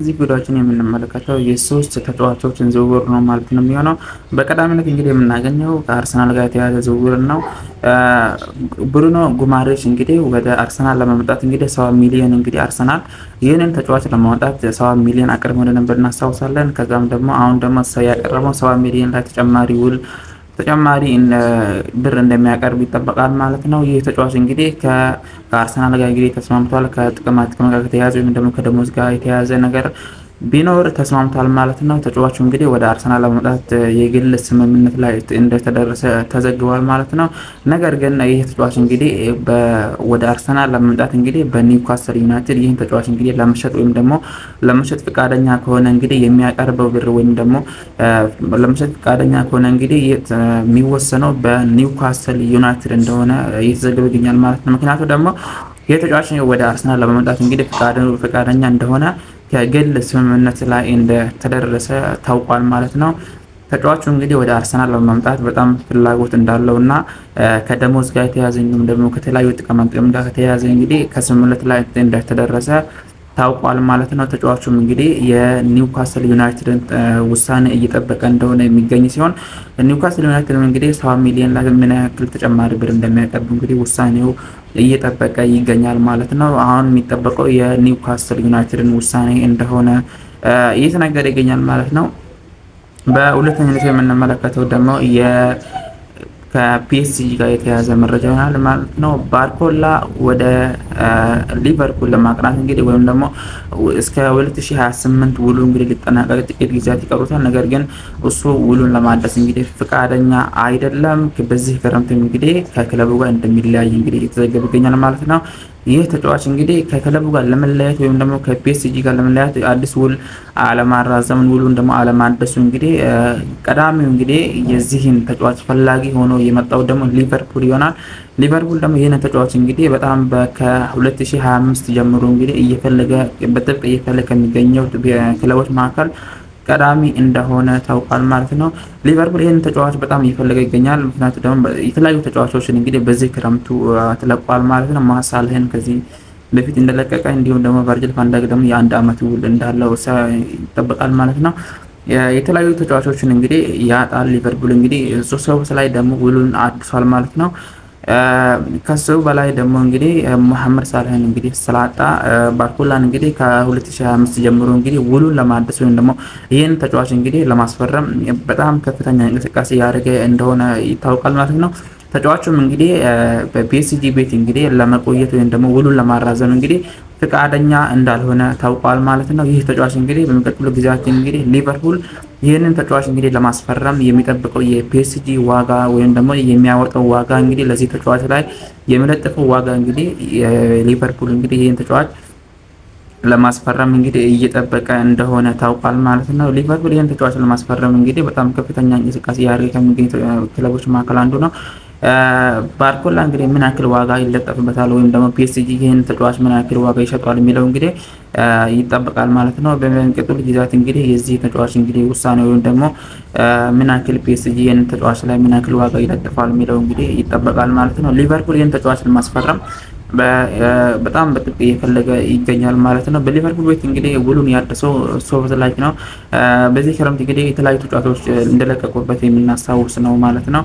እዚህ ቪዲዮአችን የምንመለከተው የሶስት ተጫዋቾችን ዝውውር ነው ማለት ነው የሚሆነው። በቀዳሚነት እንግዲህ የምናገኘው ከአርሰናል ጋር የተያያዘ ዝውውር ነው። ብሩኖ ጉማሬሽ እንግዲህ ወደ አርሰናል ለመምጣት እንግዲህ 70 ሚሊዮን እንግዲህ አርሰናል ይህንን ተጫዋች ለማውጣት 70 ሚሊዮን አቅርቦ እንደነበር እናስታውሳለን። ከዛም ደግሞ አሁን ደግሞ ያቀረበው 70 ሚሊዮን ላይ ተጨማሪ ብር እንደሚያቀርብ ይጠበቃል ማለት ነው። ይህ ተጫዋች እንግዲህ ከአርሰናል ጋር እንግዲህ ተስማምቷል። ከጥቅማ ጥቅም ጋር ከተያያዘ ወይም ደግሞ ከደሞዝ ጋር የተያያዘ ነገር ቢኖር ተስማምቷል ማለት ነው። ተጫዋቹ እንግዲህ ወደ አርሰናል ለመምጣት የግል ስምምነት ላይ እንደተደረሰ ተዘግቧል ማለት ነው። ነገር ግን ይህ ተጫዋች እንግዲህ ወደ አርሰናል ለመምጣት እንግዲህ በኒውካስል ዩናይትድ ይህን ተጫዋች እንግዲህ ለመሸጥ ወይም ደግሞ ለመሸጥ ፈቃደኛ ከሆነ እንግዲህ የሚያቀርበው ብር ወይም ደግሞ ለመሸጥ ፈቃደኛ ከሆነ እንግዲህ የሚወሰነው በኒውካስል ዩናይትድ እንደሆነ እየተዘገበ ይገኛል ማለት ነው። ምክንያቱ ደግሞ የተጫዋች ወደ አርሰናል ለመምጣት እንግዲህ ፈቃደኛ እንደሆነ ከግል ስምምነት ላይ እንደተደረሰ ታውቋል ማለት ነው። ተጫዋቹ እንግዲህ ወደ አርሰናል ለመምጣት በጣም ፍላጎት እንዳለው እና ከደሞዝ ጋር የተያዘ እንዲሁም ደግሞ ከተለያዩ ጥቅማ ጥቅም ጋር ከተያያዘ እንግዲህ ከስምምነት ላይ እንደተደረሰ ታውቋል ማለት ነው። ተጫዋቹም እንግዲህ የኒውካስል ዩናይትድን ውሳኔ እየጠበቀ እንደሆነ የሚገኝ ሲሆን ኒውካስል ዩናይትድ እንግዲህ 70 ሚሊዮን ላይ ምን ያክል ተጨማሪ ብር እንደሚያቀርብ እንግዲህ ውሳኔው እየጠበቀ ይገኛል ማለት ነው። አሁን የሚጠበቀው የኒውካስል ዩናይትድን ውሳኔ እንደሆነ እየተነገረ ይገኛል ማለት ነው። በሁለተኛነት የምንመለከተው ደግሞ ከፒኤስጂ ጋር የተያዘ መረጃ ይሆናል ማለት ነው። ባርኮላ ወደ ሊቨርፑል ለማቅናት እንግዲህ ወይም ደግሞ እስከ 2028 ውሉ እንግዲህ ሊጠናቀቅ ጥቂት ጊዜያት ይቀሩታል። ነገር ግን እሱ ውሉን ለማደስ እንግዲህ ፍቃደኛ አይደለም። በዚህ ክረምት እንግዲህ ከክለቡ ጋር እንደሚለያይ እንግዲህ እየተዘገበ ይገኛል ማለት ነው። ይህ ተጫዋች እንግዲህ ከክለቡ ጋር ለመለያየት ወይም ደግሞ ከፒኤስጂ ጋር ለመለያየት አዲስ ውል አለማራዘምን ውሉን ደግሞ አለማደሱ እንግዲህ ቀዳሚው እንግዲህ የዚህን ተጫዋች ፈላጊ ሆኖ የመጣው ደግሞ ሊቨርፑል ይሆናል። ሊቨርፑል ደግሞ ይህንን ተጫዋች እንግዲህ በጣም ከ2025 ጀምሮ እንግዲህ በጥብቅ እየፈለገ ከሚገኘው ክለቦች መካከል ቀዳሚ እንደሆነ ታውቋል ማለት ነው። ሊቨርፑል ይህንን ተጫዋች በጣም እየፈለገ ይገኛል። ምክንያቱም ደግሞ የተለያዩ ተጫዋቾችን እንግዲህ በዚህ ክረምቱ ተለቋል ማለት ነው። መሐመድ ሳላህን ከዚህ በፊት እንደለቀቀ እንዲሁም ደግሞ ቨርጅል ቫን ዳይክ ደግሞ የአንድ አመት ውል እንዳለው ይጠበቃል ማለት ነው። የተለያዩ ተጫዋቾችን እንግዲህ ያጣል ሊቨርፑል እንግዲህ ሰው ላይ ደግሞ ውሉን አድሷል ማለት ነው። ከሱ በላይ ደግሞ እንግዲህ መሐመድ ሳላህን እንግዲህ ስላጣ ባርኮላን እንግዲህ ከ2025 ጀምሮ እንግዲህ ውሉን ለማደስ ወይም ደግሞ ይህን ተጫዋች እንግዲህ ለማስፈረም በጣም ከፍተኛ እንቅስቃሴ ያደረገ እንደሆነ ይታወቃል ማለት ነው። ተጫዋቹም እንግዲህ በፒኤስጂ ቤት እንግዲህ ለመቆየት ወይም ደግሞ ውሉን ለማራዘም እንግዲህ ፍቃደኛ እንዳልሆነ ታውቋል ማለት ነው። ይህ ተጫዋች እንግዲህ በሚቀጥሉ ጊዜያት እንግዲህ ሊቨርፑል ይህንን ተጫዋች እንግዲህ ለማስፈረም የሚጠብቀው የፒኤስጂ ዋጋ ወይም ደግሞ የሚያወጣው ዋጋ እንግዲህ ለዚህ ተጫዋች ላይ የሚለጥፈው ዋጋ እንግዲህ ሊቨርፑል እንግዲህ ይህን ተጫዋች ለማስፈረም እንግዲህ እየጠበቀ እንደሆነ ታውቋል ማለት ነው። ሊቨርፑል ይህን ተጫዋች ለማስፈረም እንግዲህ በጣም ከፍተኛ እንቅስቃሴ ያደረገ ከሚገኙ ክለቦች መካከል አንዱ ነው። ባርኮላ እንግዲህ ምን ያክል ዋጋ ይለጠፍበታል ወይም ደግሞ ፒኤስጂ ይህን ተጫዋች ምን ያክል ዋጋ ይሸጠዋል የሚለው እንግዲህ ይጠበቃል ማለት ነው። በሚቀጥሉ ጊዜያት እንግዲህ የዚህ ተጫዋች እንግዲህ ውሳኔ ወይም ደግሞ ምን ያክል ፒኤስጂ ይህን ተጫዋች ላይ ምን ያክል ዋጋ ይለጥፋል የሚለው እንግዲህ ይጠበቃል ማለት ነው። ሊቨርፑል ይህን ተጫዋች ለማስፈረም በጣም በጥብቅ እየፈለገ ይገኛል ማለት ነው። በሊቨርፑል ቤት እንግዲህ ውሉን ያደሰው ሶቦስላይ ነው። በዚህ ክረምት እንግዲህ የተለያዩ ተጫዋቾች እንደለቀቁበት የምናስታውስ ነው ማለት ነው።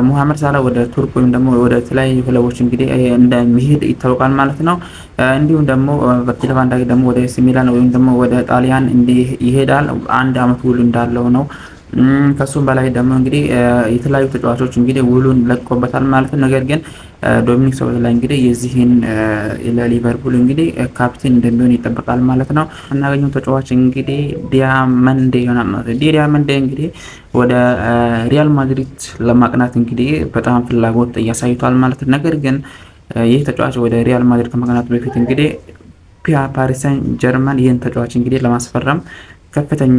ሙሐመድ ሳላ ወደ ቱርክ ወይም ደግሞ ወደ ተለያዩ ክለቦች እንግዲህ እንደሚሄድ ይታወቃል ማለት ነው። እንዲሁም ደግሞ ቨርጂል ቫን ዳይክ ደግሞ ወደ ኤሲ ሚላን ወይም ደግሞ ወደ ጣሊያን እንዲህ ይሄዳል። አንድ አመት ውሉ እንዳለው ነው። ከሱም በላይ ደግሞ እንግዲህ የተለያዩ ተጫዋቾች እንግዲህ ውሉን ለቆበታል ማለት ነው። ነገር ግን ዶሚኒክ ሶቦስላይ እንግዲህ የዚህን ለሊቨርፑል እንግዲህ ካፕቴን እንደሚሆን ይጠበቃል ማለት ነው። እናገኘው ተጫዋች እንግዲህ ዲያመንዴ ይሆናል ማለት ነው። ዲያመንዴ እንግዲህ ወደ ሪያል ማድሪድ ለማቅናት እንግዲህ በጣም ፍላጎት እያሳይቷል ማለት ነው። ነገር ግን ይህ ተጫዋች ወደ ሪያል ማድሪድ ከመቅናቱ በፊት እንግዲህ ፓሪስ ሰን ጀርመን ይህን ተጫዋች እንግዲህ ለማስፈረም ከፍተኛ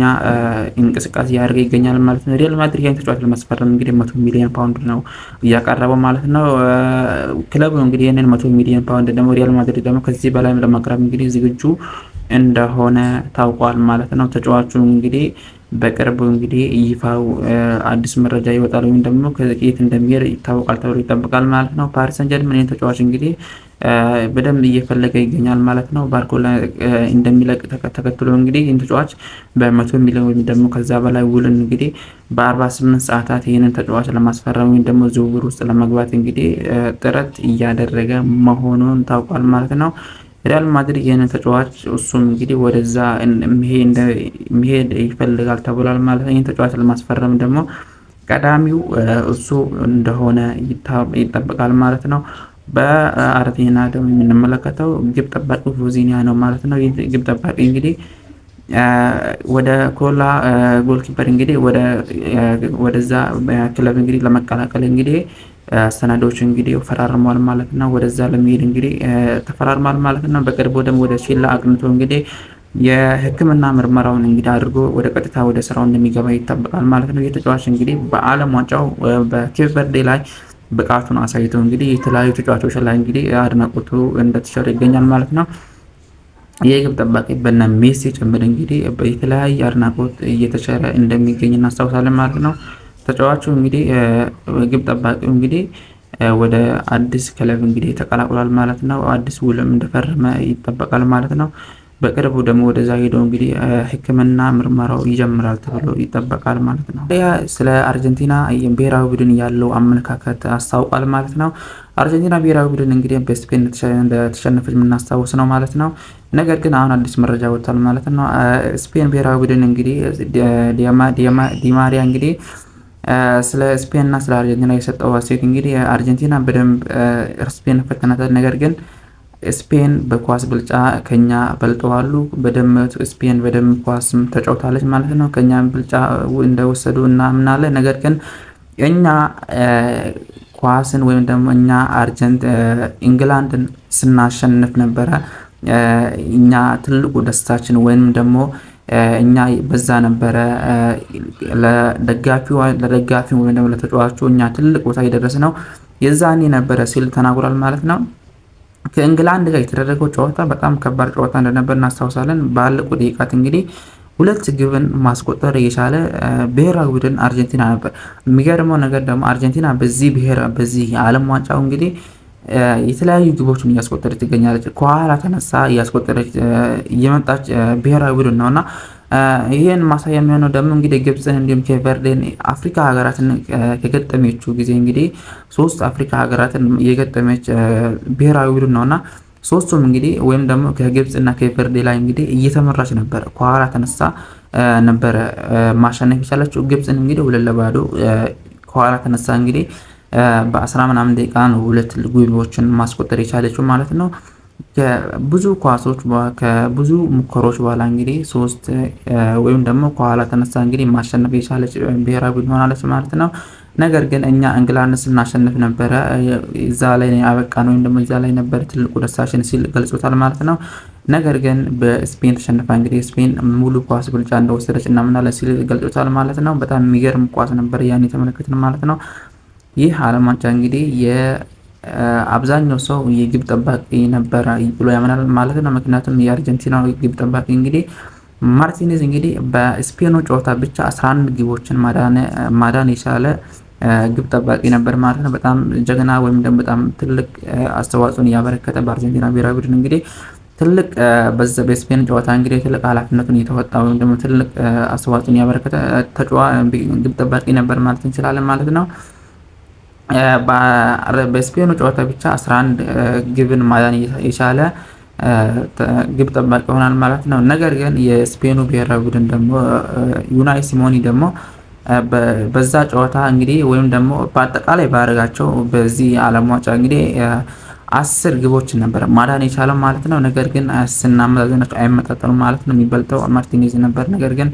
እንቅስቃሴ ያደርገ ይገኛል ማለት ነው። ሪያል ማድሪድ ይህን ተጫዋች ለማስፈረም እንግዲህ 100 ሚሊዮን ፓውንድ ነው እያቀረበው ማለት ነው። ክለቡ እንግዲህ ይህንን 100 ሚሊዮን ፓውንድ ደግሞ ሪያል ማድሪድ ደግሞ ከዚህ በላይ ለማቅረብ እንግዲህ ዝግጁ እንደሆነ ታውቋል ማለት ነው። ተጫዋቹ እንግዲህ በቅርቡ እንግዲህ ይፋው አዲስ መረጃ ይወጣል ወይም ደግሞ ከየት እንደሚሄድ ይታወቃል ተብሎ ይጠበቃል ማለት ነው። ፓሪስ ሰን ጀርመን ይህን ተጫዋች እንግዲህ በደንብ እየፈለገ ይገኛል ማለት ነው። ባርኮላ እንደሚለቅ ተከትሎ እንግዲህ ይህን ተጫዋች በ100 ሚሊዮን ወይም ደግሞ ከዛ በላይ ውልን እንግዲህ በ48 ሰዓታት ይህንን ተጫዋች ለማስፈረም ወይም ደግሞ ዝውውር ውስጥ ለመግባት እንግዲህ ጥረት እያደረገ መሆኑን ታውቋል ማለት ነው። ሪያል ማድሪድ ይህንን ተጫዋች እሱም እንግዲህ ወደዛ መሄድ ይፈልጋል ተብሏል ማለት ነው። ይህን ተጫዋች ለማስፈረም ደግሞ ቀዳሚው እሱ እንደሆነ ይጠበቃል ማለት ነው። በአርጀንቲና ደግሞ የምንመለከተው ግብ ጠባቂ ቮዚኒያ ነው ማለት ነው። ይህ ግብ ጠባቂ እንግዲህ ወደ ኮላ ጎልኪፐር እንግዲህ ወደዛ ክለብ እንግዲህ ለመቀላቀል እንግዲህ ሰነዶች እንግዲህ ፈራርሟል ማለት ነው። ወደዛ ለመሄድ እንግዲህ ተፈራርሟል ማለት ነው። በቅርቡ ደግሞ ወደ ቺላ አቅንቶ እንግዲህ የሕክምና ምርመራውን እንግዲህ አድርጎ ወደ ቀጥታ ወደ ስራው እንደሚገባ ይጠበቃል ማለት ነው። የተጫዋች እንግዲህ በዓለም ዋንጫው በኬፕ ቨርዴ ላይ ብቃቱን አሳይቶ እንግዲህ የተለያዩ ተጫዋቾች ላይ እንግዲህ አድናቆቱ እንደተቸረ ይገኛል ማለት ነው። የግብ ጠባቂ በነ ሜሲ ጭምር እንግዲህ የተለያየ አድናቆት እየተቸረ እንደሚገኝ እናስታውሳለን ማለት ነው። ተጫዋቹ እንግዲህ ግብ ጠባቂው እንግዲህ ወደ አዲስ ክለብ እንግዲህ ተቀላቅሏል ማለት ነው። አዲስ ውልም እንደፈረመ ይጠበቃል ማለት ነው። በቅርቡ ደግሞ ወደዛ ሄዶ እንግዲህ ሕክምና ምርመራው ይጀምራል ተብሎ ይጠበቃል ማለት ነው። ስለ አርጀንቲና ብሔራዊ ቡድን ያለው አመለካከት አስታውቋል ማለት ነው። አርጀንቲና ብሔራዊ ቡድን እንግዲህ በስፔን እንደተሸነፈች የምናስታውስ ነው ማለት ነው። ነገር ግን አሁን አዲስ መረጃ ወጥቷል ማለት ነው። ስፔን ብሔራዊ ቡድን እንግዲህ ዲማሪያ እንግዲህ ስለ ስፔን እና ስለ አርጀንቲና የሰጠው አስተያየት እንግዲህ አርጀንቲና በደንብ ስፔን ፈተናታል፣ ነገር ግን ስፔን በኳስ ብልጫ ከኛ በልጠዋሉ። ስፔን በደንብ ኳስም ተጫውታለች ማለት ነው። ከኛ ብልጫ እንደወሰዱ እናምናለን። ነገር ግን እኛ ኳስን ወይም ደግሞ እኛ ኢንግላንድን ስናሸንፍ ነበረ እኛ ትልቁ ደስታችን ወይም ደግሞ እኛ በዛ ነበረ ለደጋፊው ወይም ደግሞ ለተጫዋቹ እኛ ትልቅ ቦታ የደረስ ነው የዛኔ ነበረ ሲል ተናግሯል ማለት ነው። ከእንግላንድ ጋር የተደረገው ጨዋታ በጣም ከባድ ጨዋታ እንደነበር እናስታውሳለን። ባለቁ ደቂቃት እንግዲህ 2 ግብን ማስቆጠር የቻለ ብሔራዊ ቡድን አርጀንቲና ነበር። የሚገርመው ነገር ደግሞ አርጀንቲና በዚህ የዓለም ዋንጫው እንግዲህ የተለያዩ ግቦችን እያስቆጠረች ትገኛለች። ከኋላ ተነሳ እያስቆጠረች የመጣች ብሔራዊ ቡድን ነውና ይህን ማሳያ የሚሆነው ደግሞ እንግዲህ ግብፅን እንዲሁም ኬፕ ቨርዴን አፍሪካ ሀገራትን ከገጠመችው ጊዜ እንግዲህ 3 አፍሪካ ሀገራትን የገጠመች ብሔራዊ ቡድን ነውና ሶስቱም እንግዲህ ወይም ደግሞ ከግብፅ እና ኬፕ ቨርዴ ላይ እንግዲህ እየተመራች ነበረ። ከኋላ ተነሳ ነበረ ማሸነፍ የቻለችው ግብፅን እንግዲህ 2-0 ከኋላ ተነሳ እንግዲህ በ10 ምናምን ደቂቃ ነው 2 ግቦችን ማስቆጠር የቻለችው ማለት ነው። ከብዙ ኳሶች ከብዙ ሙከሮች በኋላ እንግዲህ 3 ወይም ደግሞ ከኋላ ተነሳ እንግዲህ ማሸነፍ የቻለች ብሔራዊ ቡድን ሆናለች ማለት ነው። ነገር ግን እኛ እንግላንድ ስናሸንፍ ነበረ እዛ ላይ ያበቃን ወይም ደግሞ እዛ ላይ ነበር ትልቁ ደስታችን ሲል ገልጾታል ማለት ነው። ነገር ግን በስፔን ተሸንፋ እንግዲህ ስፔን ሙሉ ኳስ ብልጫ እንደወሰደች እናምናለን ሲል ገልጾታል ማለት ነው። በጣም የሚገርም ኳስ ነበር ያን የተመለከትን ማለት ነው። ይህ ዓለም ዋንጫ እንግዲህ አብዛኛው ሰው የግብ ጠባቂ ነበረ ብሎ ያምናል ማለት ነው። ምክንያቱም የአርጀንቲናው ግብ ጠባቂ እንግዲህ ማርቲኔዝ እንግዲህ በስፔኑ ጨዋታ ብቻ 11 ግቦችን ማዳን የቻለ ግብ ጠባቂ ነበር ማለት ነው። በጣም ጀግና ወይም ደግሞ በጣም ትልቅ አስተዋጽኦን ያበረከተ በአርጀንቲና ብሔራዊ ቡድን እንግዲህ ትልቅ በስፔን ጨዋታ እንግዲህ ትልቅ ኃላፊነቱን የተወጣ ወይም ደግሞ ትልቅ አስተዋጽኦን ያበረከተ ግብ ጠባቂ ነበር ማለት እንችላለን ማለት ነው። በስፔኑ ጨዋታ ብቻ 11 ግብን ማዳን የቻለ ግብ ጠባቂ ይሆናል ማለት ነው። ነገር ግን የስፔኑ ብሔራዊ ቡድን ደግሞ ዩናይ ሲሞኒ ደግሞ በዛ ጨዋታ እንግዲህ ወይም ደግሞ በአጠቃላይ ባደረጋቸው በዚህ ዓለም ዋንጫ እንግዲህ 10 ግቦችን ነበር ማዳን የቻለው ማለት ነው። ነገር ግን ስናመዛዝናቸው አይመጣጠኑም ማለት ነው። የሚበልጠው ማርቲኔዝ ነበር። ነገር ግን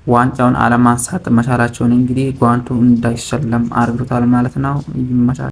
ዋንጫውን አለማንሳት መቻላቸውን እንግዲህ ጓንቱ እንዳይሸለም አድርጎታል ማለት ነው። ይመቻል።